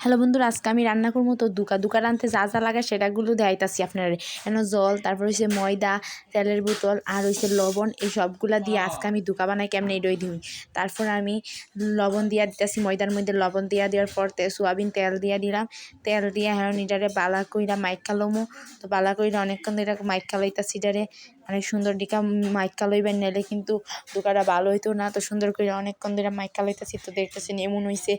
Hello বন্ধুরা, আজকে আমি রান্না করবো তো দুকা রাঁধতে যা যা লাগে সেটাগুলো দেখাইতাছি আপনার। এন জল, তারপর হচ্ছে ময়দা, তেলের বোতল আর হচ্ছে লবণ, এই সবগুলা দিয়ে আজকে আমি দুকা বানাই কেমন এটাই দিই। তারপর আমি লবণ দিয়া দিতেছি, ময়দার মধ্যে লবণ দিয়া দেওয়ার পর সোয়াবিন তেল দিয়া দিলাম। তেল দিয়ে হ্যাঁ এটারে বালা কইরা মাইকা লমো। তো বালা কইরা অনেকক্ষণ ধরে মাইকা লইতাছি, এটারে অনেক সুন্দর ডিকা মাইকা লইবেন, নাইলে কিন্তু দুকাটা ভালো হইতো না। তো সুন্দর করে অনেকক্ষণ ধরে মাইকা লইতাছি, তো দেখতেছি এমন হইছে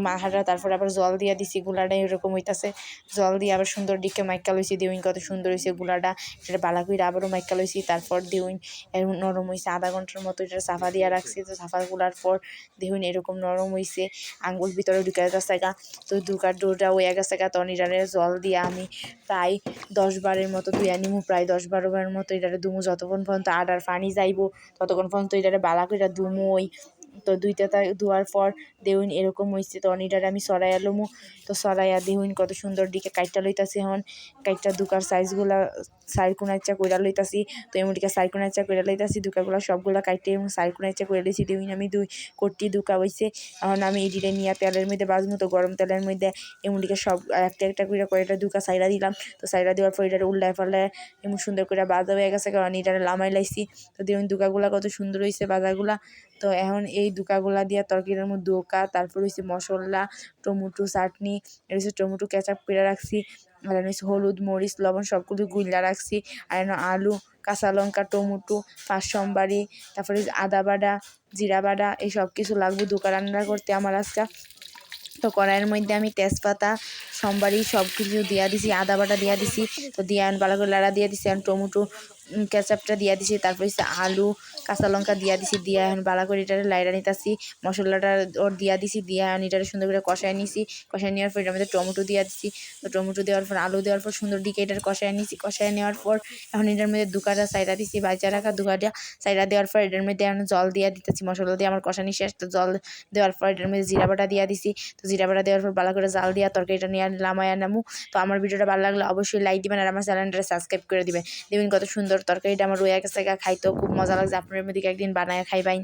মাহারা। তারপর আবার জল দিয়া দিছি, গুলাটা এরকম হইতাছে। জল দিয়ে আবার সুন্দর ডিকে মাইকা লইছি, দিউইন কত সুন্দর হয়েছে গুলাটা। এটা বালা কইরা আবারও মাইকা লইছি, তারপর দিউইন নরম হয়েছে। আধা ঘন্টার মতো এটা সাফা দিয়া রাখছি। তো সাফা গুলার পর দেখুন এরকম নরম হয়েছে, আঙ্গুল ভিতরে ঢুকে গেছে গা। তো দুকার ডোটা হয়ে গেছে গা। তখন এটারে জল দিয়ে আমি প্রায় 10 বারের মতো ধুয়ে নিমু, প্রায় 10-12 বারের মতো এটারে দুমু, যতক্ষণ পর্যন্ত আডার পানি যাইব ততক্ষণ পর্যন্ত এটারে বালা কইরা দুমুই। তো দুইটা ধোয়ার পর দেউন এরকম হয়েছে। তো অনিটারে আমি সরাইয়া লমু। তো সরাইয়া দেউন কত সুন্দর দিকে কাইটটা লইতাছি। এখন কাইটটা দুকার সাইজগুলা সাইরকোনাইচা কইরা লইতাছি। তো এমনটিকে সাইরকোনাইচা কইরা লইতাছি, দুকাগুলা সবগুলা কাইটে এবং সাইরকোনাইচা কইরা লইছি। দেউন আমি 2 কোটি দুকা হইছে। এখন আমি এডিটে নিয়ে তেলের মধ্যে বাজমু। তো গরম তেলের মধ্যে এমনটিকে সব একটা একটা করে কয়েকটা দুকা সাইরা দিলাম। তো সাইরা দেওয়ার পর এটারে উল্লায় পাল্লায় এমন সুন্দর করে বাজা হয়ে গেছে, কারণ এটারে লামাই লাইছি। তো দেউন দুকাগুলা কত সুন্দর হয়েছে বাজাগুলা। তো এখন এই দুকাগুলা দিয়া তরকারির মধ্যে দোকা, তারপর হচ্ছে মশলা, টমেটো চাটনি, এটা হচ্ছে টমেটো কেচাপ করে রাখছি, আর হচ্ছে হলুদ মরিচ লবণ সবগুলো গুইলা রাখছি। আর আলু, কাঁচা লঙ্কা, টমেটো, 5 সোমবারি, তারপরে আদা বাটা, জিরা বাটা, এই সব কিছু লাগবে দুকা রান্না করতে আমার আজকে। তো কড়াইয়ের মধ্যে আমি তেজপাতা, সোমবারি সব কিছু দিয়া দিছি, আদা বাটা দিয়া দিছি। তো দিয়ে ভালো করে লাড়া দিয়ে দিছি, আর টমেটো কেচাপটা দিয়া দিছি, তারপর হচ্ছে আলু, কাঁচা লঙ্কা দিয়া দিছি। দিয়া এখন ভালো করে এটারে লাইড়া নিতেছি, মশলাটা ওর দিয়া দিছি। দিয়া এখন এটারে সুন্দর করে কষায় নিছি। কষায় নেওয়ার পর এটার মধ্যে টমেটো দিয়া দিছি। তো টমেটো দেওয়ার পর আলু দেওয়ার পর সুন্দর দিকে এটার কষায় নিছি। কষায় নেওয়ার পর এখন এটার মধ্যে দুকাটা সাইডা দিছি, বাজা রাখা দুকাটা সাইডা দেওয়ার পর এটার মধ্যে এখন জল দিয়া দিতেছি। মশলা দিয়ে আমার কষানি শেষ। তো জল দেওয়ার পর এটার মধ্যে জিরা বাটা দিয়া দিছি। তো জিরা বাটা দেওয়ার পর ভালো করে জাল দিয়া তরকারিটা নিয়ে লামায়া নামু। তো আমার ভিডিওটা ভালো লাগলে অবশ্যই লাইক দিবেন, আর আমার চ্যানেলটা সাবস্ক্রাইব করে দিবেন। দেখবেন কত সুন্দর তরকারিটা আমার রয়ে গেছে, খাইতেও খুব মজা লাগছে। আপনার মধ্যে একদিন বানায় খাইবাইন।